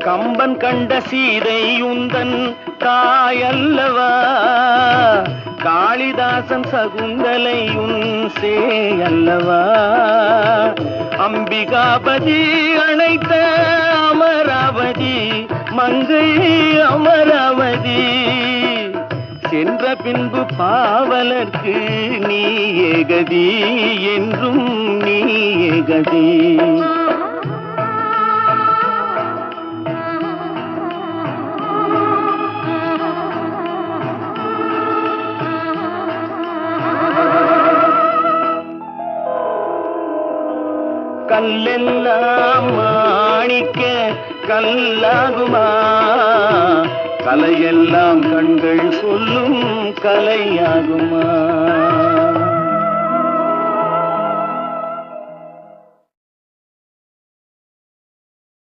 கம்பன் கண்ட சீதை உந்தன் தாயல்லவா, காளிதாசன் சகுந்தலை உன் சேயல்லவா, அம்பிகாபதி அழைத்த அமராவதி மங்கை அமராவதி, சென்ற பின்பு பாவலர்க்கு நீ ஏகதி என்றும் நீ ஏகதி. கல்லெல்லாம் மாணிக்க கல்லாகுமா, கலையெல்லாம் கண்கள் சொல்லும் கலையாகுமா.